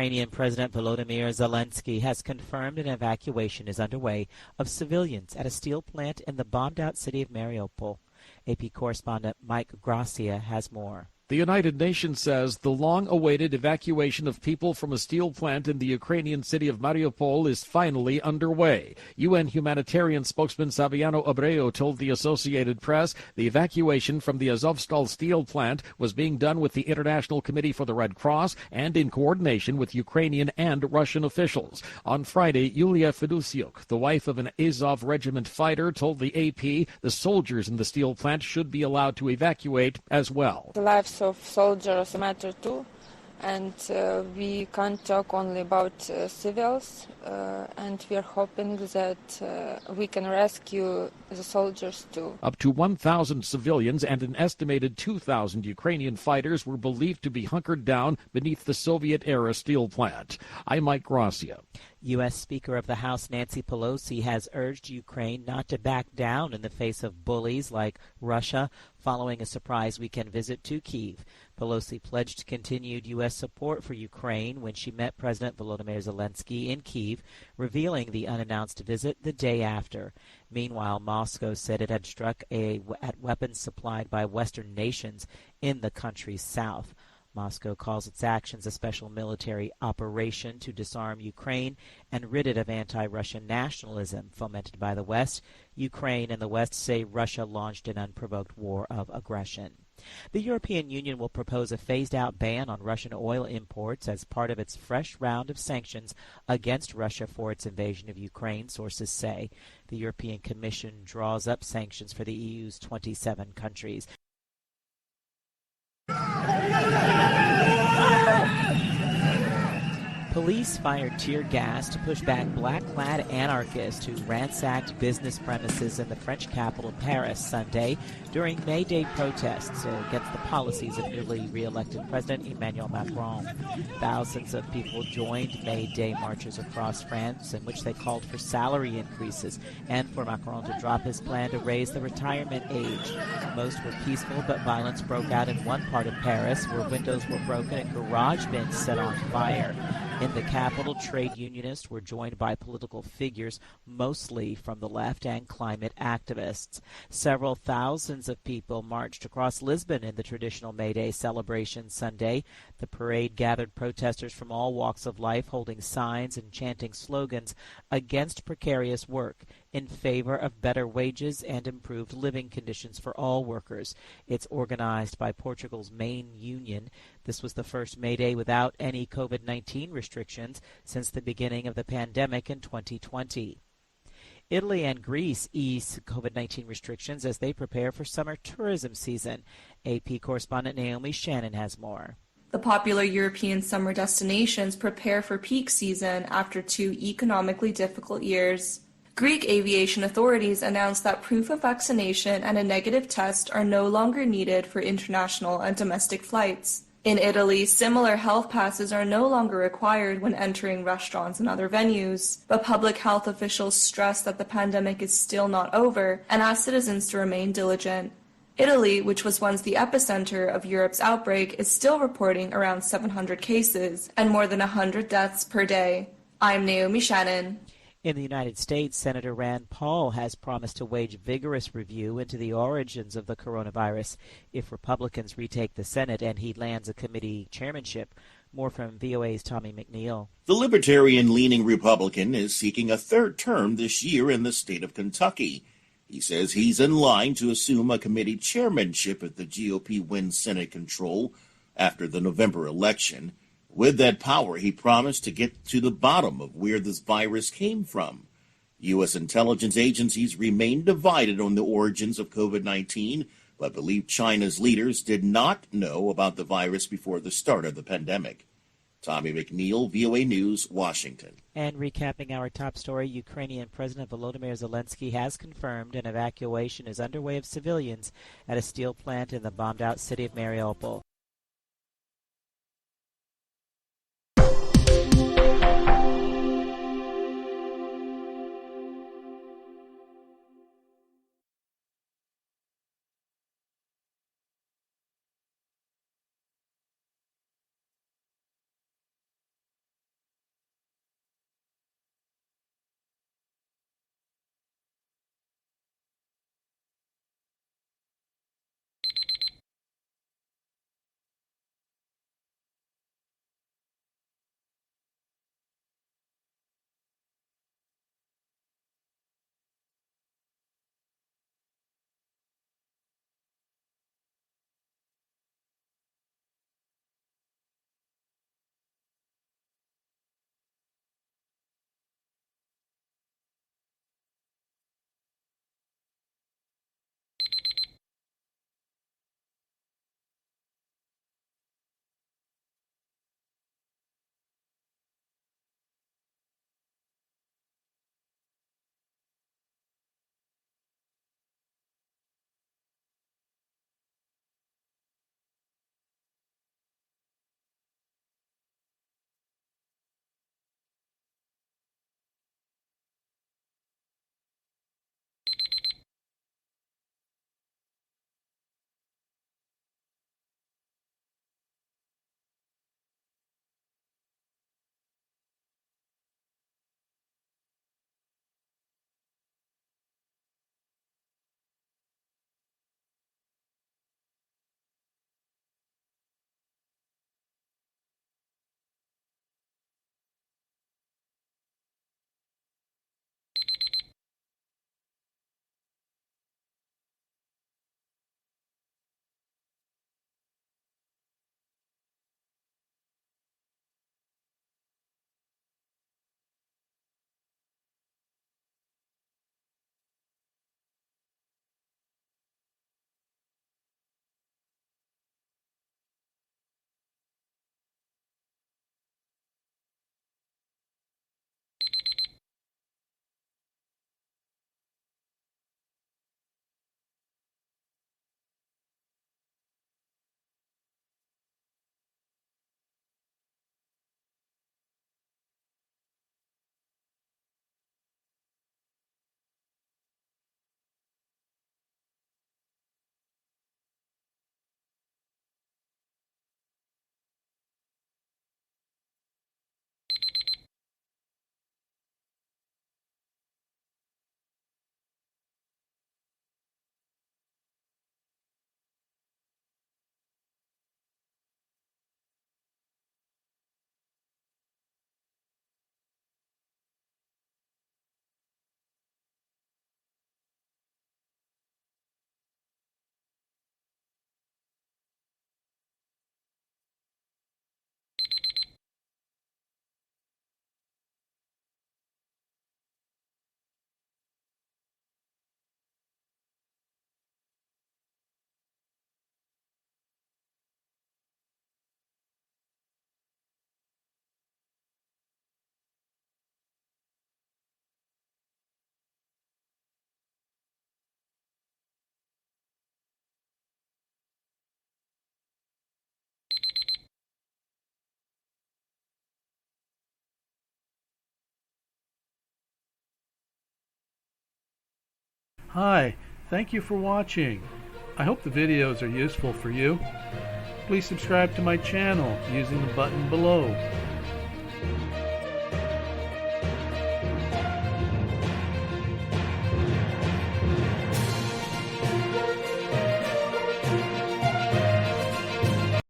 Ukrainian President Volodymyr Zelensky has confirmed an evacuation is underway of civilians at a steel plant in the bombed-out city of Mariupol. AP correspondent Mike Gracia has more. The United Nations says the long-awaited evacuation of people from a steel plant in the Ukrainian city of Mariupol is finally underway. UN humanitarian spokesman Saviano Abreu told the Associated Press the evacuation from the Azovstal steel plant was being done with the International Committee for the Red Cross and in coordination with Ukrainian and Russian officials. On Friday, Yulia Fedusyuk, the wife of an Azov regiment fighter, told the AP the soldiers in the steel plant should be allowed to evacuate as well. The lives of soldiers matter too, and we can't talk only about civils, and we are hoping that we can rescue the soldiers too. Up to 1,000 civilians and an estimated 2,000 Ukrainian fighters were believed to be hunkered down beneath the Soviet-era steel plant. I'm Mike Gracia. U.S. Speaker of the House Nancy Pelosi has urged Ukraine not to back down in the face of bullies like Russia following a surprise weekend visit to Kyiv. Pelosi pledged continued U.S. support for Ukraine when she met President Volodymyr Zelensky in Kyiv, revealing the unannounced visit the day after. Meanwhile, Moscow said it had struck at weapons supplied by Western nations in the country's south. Moscow calls its actions a special military operation to disarm Ukraine and rid it of anti-Russian nationalism fomented by the West. Ukraine and the West say Russia launched an unprovoked war of aggression. The European Union will propose a phased-out ban on Russian oil imports as part of its fresh round of sanctions against Russia for its invasion of Ukraine, sources say. The European Commission draws up sanctions for the EU's 27 countries. Police fired tear gas to push back black-clad anarchists who ransacked business premises in the French capital, Paris, Sunday during May Day protests against the policies of newly re-elected President Emmanuel Macron. Thousands of people joined May Day marches across France in which they called for salary increases and for Macron to drop his plan to raise the retirement age. Most were peaceful, but violence broke out in one part of Paris where windows were broken and garage bins set on fire. In the capital, trade unionists were joined by political figures, mostly from the left, and climate activists. Several thousands of people marched across Lisbon in the traditional May Day celebration Sunday. The parade gathered protesters from all walks of life holding signs and chanting slogans against precarious work, in favor of better wages and improved living conditions for all workers. It's organized by Portugal's main union. This was the first May Day without any COVID-19 restrictions since the beginning of the pandemic in 2020. Italy and Greece ease COVID-19 restrictions as they prepare for summer tourism season. AP correspondent Naomi Shannon has more. The popular European summer destinations prepare for peak season after 2 economically difficult years. Greek aviation authorities announced that proof of vaccination and a negative test are no longer needed for international and domestic flights. In Italy, similar health passes are no longer required when entering restaurants and other venues, but public health officials stress that the pandemic is still not over and ask citizens to remain diligent. Italy, which was once the epicenter of Europe's outbreak, is still reporting around 700 cases and more than 100 deaths per day. I'm Naomi Shannon. In the United States, Senator Rand Paul has promised to wage vigorous review into the origins of the coronavirus if Republicans retake the Senate and he lands a committee chairmanship. More from VOA's Tommy McNeil. The libertarian-leaning Republican is seeking a third term this year in the state of Kentucky. He says he's in line to assume a committee chairmanship if the GOP wins Senate control after the November election. With that power, he promised to get to the bottom of where this virus came from. U.S. intelligence agencies remain divided on the origins of COVID-19, but believe China's leaders did not know about the virus before the start of the pandemic. Tommy McNeil, VOA News, Washington. And recapping our top story, Ukrainian President Volodymyr Zelensky has confirmed an evacuation is underway of civilians at a steel plant in the bombed-out city of Mariupol. Hi, thank you for watching. I hope the videos are useful for you. Please subscribe to my channel using the button below.